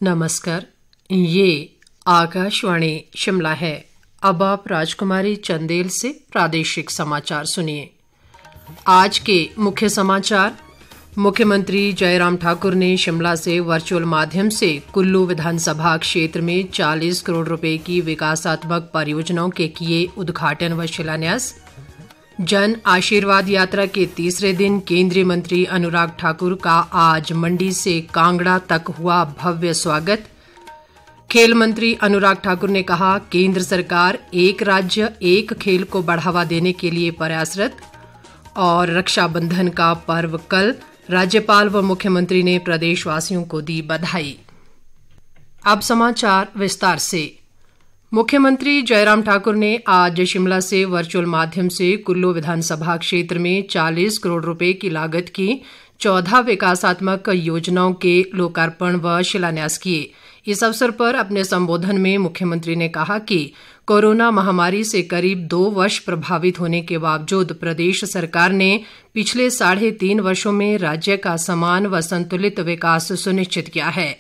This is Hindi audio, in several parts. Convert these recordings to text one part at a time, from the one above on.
नमस्कार, ये आकाशवाणी शिमला है। अब आप राजकुमारी चंदेल से प्रादेशिक समाचार सुनिए। आज के मुख्य समाचार। मुख्यमंत्री जयराम ठाकुर ने शिमला से वर्चुअल माध्यम से कुल्लू विधानसभा क्षेत्र में 40 करोड़ रुपए की विकासात्मक परियोजनाओं के किए उद्घाटन व शिलान्यास। जन आशीर्वाद यात्रा के तीसरे दिन केंद्रीय मंत्री अनुराग ठाकुर का आज मंडी से कांगड़ा तक हुआ भव्य स्वागत। खेल मंत्री अनुराग ठाकुर ने कहा, केंद्र सरकार एक राज्य एक खेल को बढ़ावा देने के लिए प्रयासरत। और रक्षाबंधन का पर्व कल, राज्यपाल व मुख्यमंत्री ने प्रदेशवासियों को दी बधाई। अब समाचार विस्तार से। मुख्यमंत्री जयराम ठाकुर ने आज शिमला से वर्चुअल माध्यम से कुल्लू विधानसभा क्षेत्र में 40 करोड़ रुपए की लागत की 14 विकासात्मक योजनाओं के लोकार्पण व शिलान्यास किए। इस अवसर पर अपने संबोधन में मुख्यमंत्री ने कहा कि कोरोना महामारी से करीब 2 वर्ष प्रभावित होने के बावजूद प्रदेश सरकार ने पिछले 3.5 वर्षों में राज्य का समान व संतुलित विकास सुनिश्चित किया है।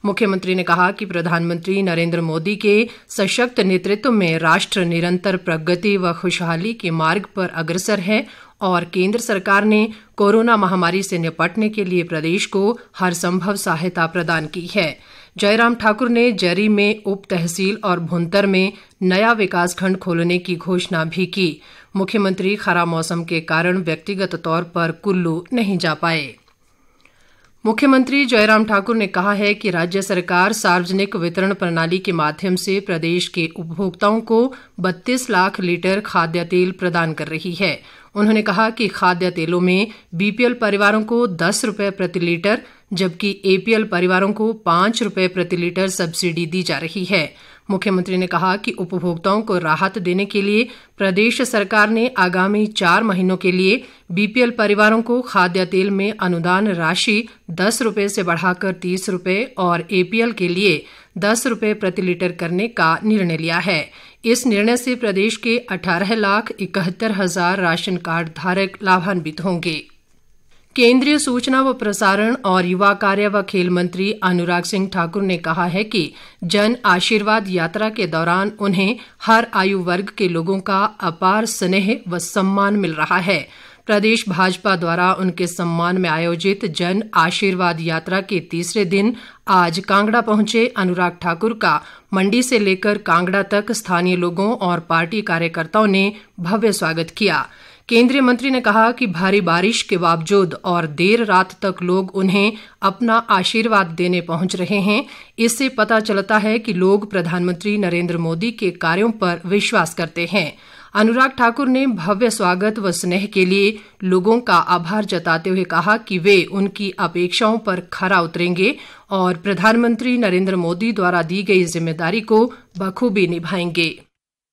मुख्यमंत्री ने कहा कि प्रधानमंत्री नरेंद्र मोदी के सशक्त नेतृत्व में राष्ट्र निरंतर प्रगति व खुशहाली के मार्ग पर अग्रसर है और केंद्र सरकार ने कोरोना महामारी से निपटने के लिए प्रदेश को हर संभव सहायता प्रदान की है। जयराम ठाकुर ने जरी में उप तहसील और भुंतर में नया विकासखंड खोलने की घोषणा भी की। मुख्यमंत्री खराब मौसम के कारण व्यक्तिगत तौर पर कुल्लू नहीं जा पाए। मुख्यमंत्री जयराम ठाकुर ने कहा है कि राज्य सरकार सार्वजनिक वितरण प्रणाली के माध्यम से प्रदेश के उपभोक्ताओं को 32 लाख लीटर खाद्य तेल प्रदान कर रही है। उन्होंने कहा कि खाद्य तेलों में बीपीएल परिवारों को 10 रुपये प्रति लीटर जबकि एपीएल परिवारों को 5 रुपये प्रति लीटर सब्सिडी दी जा रही है। मुख्यमंत्री ने कहा कि उपभोक्ताओं को राहत देने के लिए प्रदेश सरकार ने आगामी 4 महीनों के लिए बीपीएल परिवारों को खाद्य तेल में अनुदान राशि 10 रुपये से बढ़ाकर 30 रुपये और एपीएल के लिए 10 रुपये प्रति लीटर करने का निर्णय लिया है। इस निर्णय से प्रदेश के 18,71,000 राशन कार्ड धारक लाभान्वित होंगे। केंद्रीय सूचना व प्रसारण और युवा कार्य व खेल मंत्री अनुराग सिंह ठाकुर ने कहा है कि जन आशीर्वाद यात्रा के दौरान उन्हें हर आयु वर्ग के लोगों का अपार स्नेह व सम्मान मिल रहा है। प्रदेश भाजपा द्वारा उनके सम्मान में आयोजित जन आशीर्वाद यात्रा के तीसरे दिन आज कांगड़ा पहुंचे अनुराग ठाकुर का मंडी से लेकर कांगड़ा तक स्थानीय लोगों और पार्टी कार्यकर्ताओं ने भव्य स्वागत किया। केंद्रीय मंत्री ने कहा कि भारी बारिश के बावजूद और देर रात तक लोग उन्हें अपना आशीर्वाद देने पहुंच रहे हैं। इससे पता चलता है कि लोग प्रधानमंत्री नरेंद्र मोदी के कार्यों पर विश्वास करते हैं। अनुराग ठाकुर ने भव्य स्वागत व स्नेह के लिए लोगों का आभार जताते हुए कहा कि वे उनकी अपेक्षाओं पर खरा उतरेंगे और प्रधानमंत्री नरेंद्र मोदी द्वारा दी गई जिम्मेदारी को बखूबी निभाएंगे।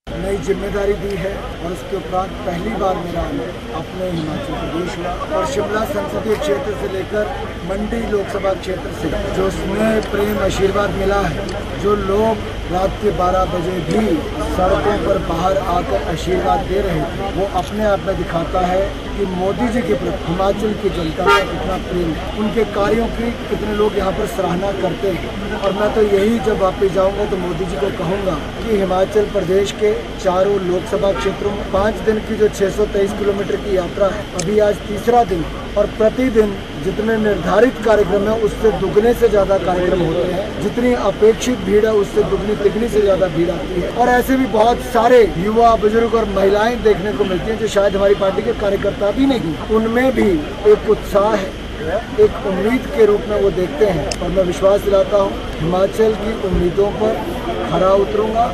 नई जिम्मेदारी दी है और उसके उपरांत पहली बार मेरा आना अपने हिमाचल प्रदेश हुआ और शिमला संसदीय क्षेत्र से लेकर मंडी लोकसभा क्षेत्र से जो स्नेह प्रेम आशीर्वाद मिला है, जो लोग रात के 12 बजे भी सड़कों पर बाहर आकर आशीर्वाद दे रहे थे, वो अपने आप में दिखाता है कि मोदी जी के प्रति हिमाचल की जनता का कितना प्रेम, उनके कार्यों की कितने लोग यहाँ पर सराहना करते हैं। और मैं तो यही जब वापस जाऊँगा तो मोदी जी को कहूँगा कि हिमाचल प्रदेश के चारों लोकसभा क्षेत्रों में 5 दिन की जो 623 किलोमीटर की यात्रा है, अभी आज तीसरा दिन और प्रतिदिन जितने निर्धारित कार्यक्रम है उससे दुगने से ज्यादा कार्यक्रम होते हैं। जितनी अपेक्षित भीड़ है उससे दुगनी तिगनी से ज्यादा भीड़ आती है और ऐसे भी बहुत सारे युवा बुजुर्ग और महिलाएं देखने को मिलती हैं जो शायद हमारी पार्टी के कार्यकर्ता भी नहीं, उनमें भी एक उत्साह है, एक उम्मीद के रूप में वो देखते हैं। और मैं विश्वास दिलाता हूँ हिमाचल की उम्मीदों पर खरा उतरूंगा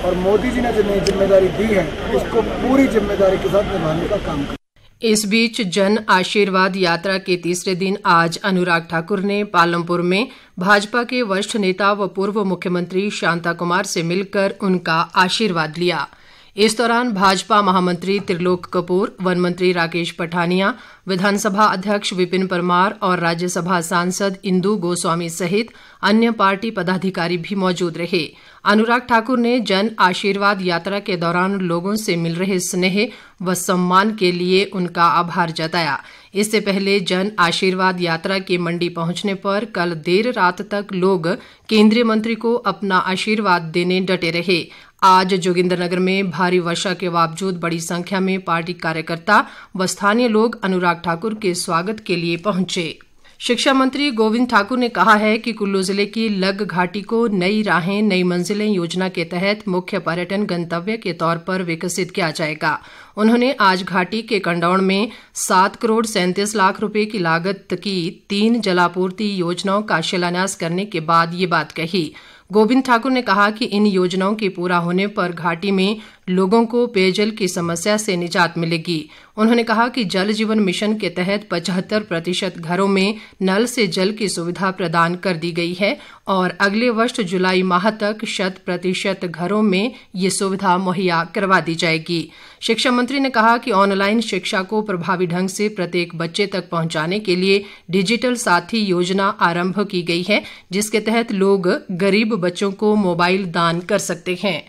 और मोदी जी ने जो नई जिम्मेदारी दी है उसको पूरी जिम्मेदारी के साथ निभाने का काम करें। इस बीच जन आशीर्वाद यात्रा के तीसरे दिन आज अनुराग ठाकुर ने पालमपुर में भाजपा के वरिष्ठ नेता व पूर्व मुख्यमंत्री शांता कुमार से मिलकर उनका आशीर्वाद लिया। इस दौरान भाजपा महामंत्री त्रिलोक कपूर, वन मंत्री राकेश पठानिया, विधानसभा अध्यक्ष विपिन परमार और राज्यसभा सांसद इंदु गोस्वामी सहित अन्य पार्टी पदाधिकारी भी मौजूद रहे। अनुराग ठाकुर ने जन आशीर्वाद यात्रा के दौरान लोगों से मिल रहे स्नेह व सम्मान के लिए उनका आभार जताया। इससे पहले जन आशीर्वाद यात्रा के मंडी पहुंचने पर कल देर रात तक लोग केंद्रीय मंत्री को अपना आशीर्वाद देने डटे रहे। आज जोगिंद्रनगर में भारी वर्षा के बावजूद बड़ी संख्या में पार्टी कार्यकर्ता व स्थानीय लोग अनुराग ठाकुर के स्वागत के लिए पहुंचे। शिक्षा मंत्री गोविंद ठाकुर ने कहा है कि कुल्लू जिले की लग घाटी को नई राहें नई मंजिलें योजना के तहत मुख्य पर्यटन गंतव्य के तौर पर विकसित किया जाएगा। उन्होंने आज घाटी के कंडौण में 7 करोड़ 37 लाख रुपए की लागत की 3 जलापूर्ति योजनाओं का शिलान्यास करने के बाद ये बात कही। गोविंद ठाकुर ने कहा कि इन योजनाओं के पूरा होने पर घाटी में लोगों को पेयजल की समस्या से निजात मिलेगी। उन्होंने कहा कि जल जीवन मिशन के तहत 75% घरों में नल से जल की सुविधा प्रदान कर दी गई है और अगले वर्ष जुलाई माह तक 100% घरों में ये सुविधा मुहैया करवा दी जाएगी। शिक्षा मंत्री ने कहा कि ऑनलाइन शिक्षा को प्रभावी ढंग से प्रत्येक बच्चे तक पहुंचाने के लिए डिजिटल साथी योजना आरंभ की गई है, जिसके तहत लोग गरीब बच्चों को मोबाइल दान कर सकते हैं।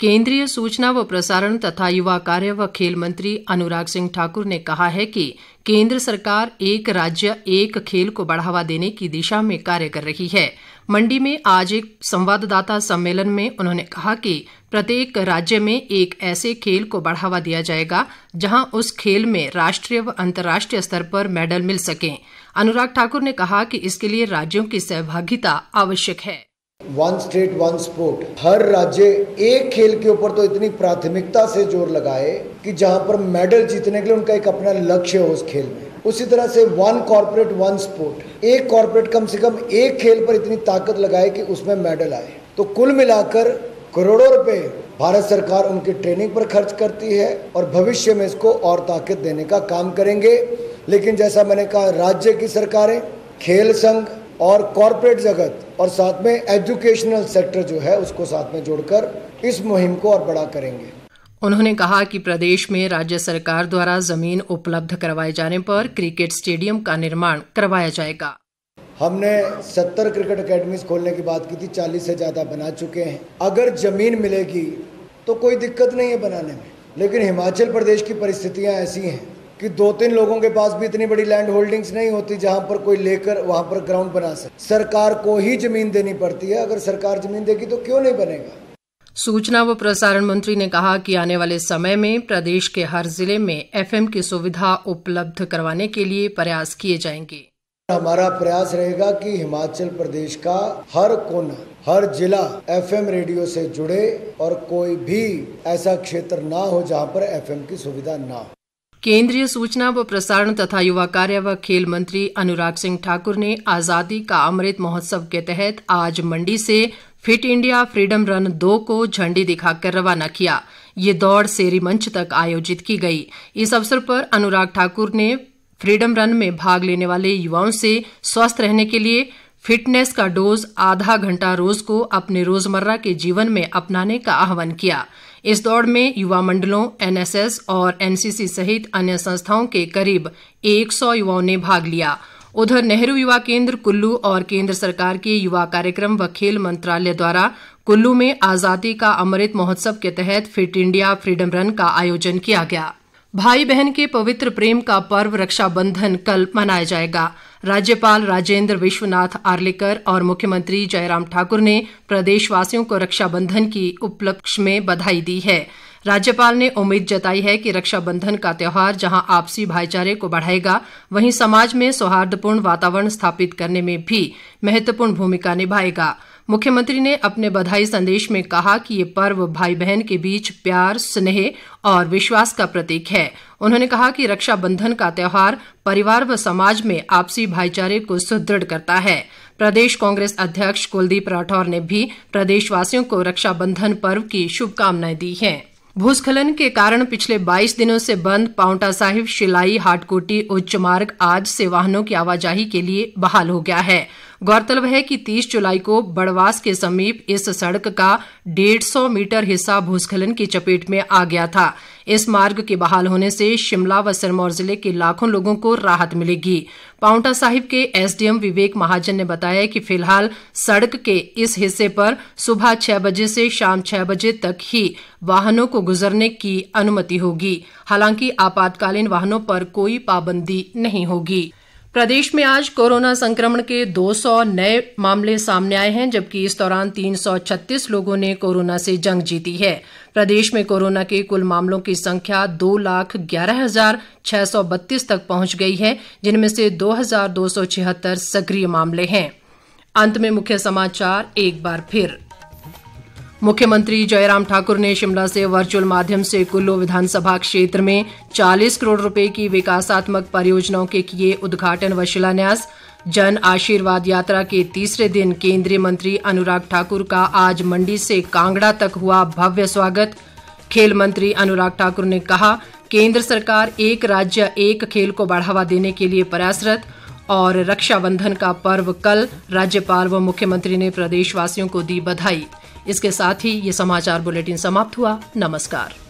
केंद्रीय सूचना व प्रसारण तथा युवा कार्य व खेल मंत्री अनुराग सिंह ठाकुर ने कहा है कि केंद्र सरकार एक राज्य एक खेल को बढ़ावा देने की दिशा में कार्य कर रही है। मंडी में आज एक संवाददाता सम्मेलन में उन्होंने कहा कि प्रत्येक राज्य में एक ऐसे खेल को बढ़ावा दिया जाएगा जहां उस खेल में राष्ट्रीय व अंतर्राष्ट्रीय स्तर पर मेडल मिल सकें। अनुराग ठाकुर ने कहा कि इसके लिए राज्यों की सहभागिता आवश्यक है। वन स्टेट वन स्पोर्ट, हर राज्य एक खेल के ऊपर तो इतनी प्राथमिकता से जोर लगाए कि जहां पर मेडल जीतने के लिए उनका एक अपना लक्ष्य हो उस खेल में। उसी तरह से वन कॉर्पोरेट वन स्पोर्ट, एक कॉर्पोरेट कम से कम एक खेल पर इतनी ताकत लगाए कि उसमें मेडल आए। तो कुल मिलाकर करोड़ों रुपए भारत सरकार उनकी ट्रेनिंग पर खर्च करती है और भविष्य में इसको और ताकत देने का काम करेंगे। लेकिन जैसा मैंने कहा, राज्य की सरकारें, खेल संघ और कॉर्पोरेट जगत और साथ में एजुकेशनल सेक्टर जो है उसको साथ में जोड़कर इस मुहिम को और बड़ा करेंगे। उन्होंने कहा कि प्रदेश में राज्य सरकार द्वारा जमीन उपलब्ध करवाए जाने पर क्रिकेट स्टेडियम का निर्माण करवाया जाएगा। हमने 70 क्रिकेट अकेडमीज खोलने की बात की थी, 40 से ज़्यादा बना चुके हैं। अगर ज़मीन मिलेगी तो कोई दिक्कत नहीं है बनाने में, लेकिन हिमाचल प्रदेश की परिस्थितियां ऐसी हैं कि 2-3 लोगों के पास भी इतनी बड़ी लैंड होल्डिंग्स नहीं होती जहां पर कोई लेकर वहां पर ग्राउंड बना सके। सरकार को ही ज़मीन देनी पड़ती है। अगर सरकार ज़मीन देगी तो क्यों नहीं बनेगा। सूचना व प्रसारण मंत्री ने कहा कि आने वाले समय में प्रदेश के हर जिले में FM की सुविधा उपलब्ध करवाने के लिए प्रयास किए जाएंगे। हमारा प्रयास रहेगा कि हिमाचल प्रदेश का हर कोना, हर जिला FM रेडियो से जुड़े और कोई भी ऐसा क्षेत्र ना हो जहां पर FM की सुविधा ना हो। केंद्रीय सूचना व प्रसारण तथा युवा कार्य व खेल मंत्री अनुराग सिंह ठाकुर ने आज़ादी का अमृत महोत्सव के तहत आज मंडी से फिट इंडिया फ्रीडम रन 2 को झंडी दिखाकर रवाना किया। ये दौड़ सेरी मंच तक आयोजित की गई। इस अवसर पर अनुराग ठाकुर ने फ्रीडम रन में भाग लेने वाले युवाओं से स्वस्थ रहने के लिए फिटनेस का डोज आधा घंटा रोज को अपने रोजमर्रा के जीवन में अपनाने का आह्वान किया। इस दौड़ में युवा मंडलों, NSS और NCC सहित अन्य संस्थाओं के करीब 100 युवाओं ने भाग लिया। उधर नेहरू युवा केंद्र कुल्लू और केंद्र सरकार के युवा कार्यक्रम व खेल मंत्रालय द्वारा कुल्लू में आज़ादी का अमृत महोत्सव के तहत फिट इंडिया फ्रीडम रन का आयोजन किया गया। भाई बहन के पवित्र प्रेम का पर्व रक्षाबंधन कल मनाया जाएगा। राज्यपाल राजेंद्र विश्वनाथ आर्लेकर और मुख्यमंत्री जयराम ठाकुर ने प्रदेशवासियों को रक्षाबंधन की उपलक्ष्य में बधाई दी है। राज्यपाल ने उम्मीद जताई है कि रक्षाबंधन का त्यौहार जहां आपसी भाईचारे को बढ़ाएगा, वहीं समाज में सौहार्दपूर्ण वातावरण स्थापित करने में भी महत्वपूर्ण भूमिका निभाएगा। मुख्यमंत्री ने अपने बधाई संदेश में कहा कि ये पर्व भाई बहन के बीच प्यार, स्नेह और विश्वास का प्रतीक है। उन्होंने कहा कि रक्षाबंधन का त्यौहार परिवार व समाज में आपसी भाईचारे को सुदृढ़ करता है। प्रदेश कांग्रेस अध्यक्ष कुलदीप राठौर ने भी प्रदेशवासियों को रक्षाबंधन पर्व की शुभकामनाएं दी हैं। भूस्खलन के कारण पिछले 22 दिनों से बंद पांवटा साहिब शिलाई हाटकोटी उच्च मार्ग आज से वाहनों की आवाजाही के लिए बहाल हो गया है। गौरतलब है कि 30 जुलाई को बड़वास के समीप इस सड़क का 150 मीटर हिस्सा भूस्खलन की चपेट में आ गया था। इस मार्ग के बहाल होने से शिमला व सिरमौर जिले के लाखों लोगों को राहत मिलेगी। पांवटा साहिब के एसडीएम विवेक महाजन ने बताया कि फिलहाल सड़क के इस हिस्से पर सुबह 6 बजे से शाम 6 बजे तक ही वाहनों को गुजरने की अनुमति होगी। हालांकि आपातकालीन वाहनों पर कोई पाबंदी नहीं होगी। प्रदेश में आज कोरोना संक्रमण के 200 नए मामले सामने आए हैं, जबकि इस दौरान 336 लोगों ने कोरोना से जंग जीती है। प्रदेश में कोरोना के कुल मामलों की संख्या 2,11,632 तक पहुंच गई है, जिनमें से 2,276 सक्रिय मामले हैं। अंत में मुख्य समाचार एक बार फिर। मुख्यमंत्री जयराम ठाकुर ने शिमला से वर्चुअल माध्यम से कुल्लू विधानसभा क्षेत्र में 40 करोड़ रुपए की विकासात्मक परियोजनाओं के किए उद्घाटन व शिलान्यास। जन आशीर्वाद यात्रा के तीसरे दिन केंद्रीय मंत्री अनुराग ठाकुर का आज मंडी से कांगड़ा तक हुआ भव्य स्वागत। खेल मंत्री अनुराग ठाकुर ने कहा, केंद्र सरकार एक राज्य एक खेल को बढ़ावा देने के लिए प्रयासरत। और रक्षाबंधन का पर्व कल, राज्यपाल व मुख्यमंत्री ने प्रदेशवासियों को दी बधाई। इसके साथ ही ये समाचार बुलेटिन समाप्त हुआ। नमस्कार।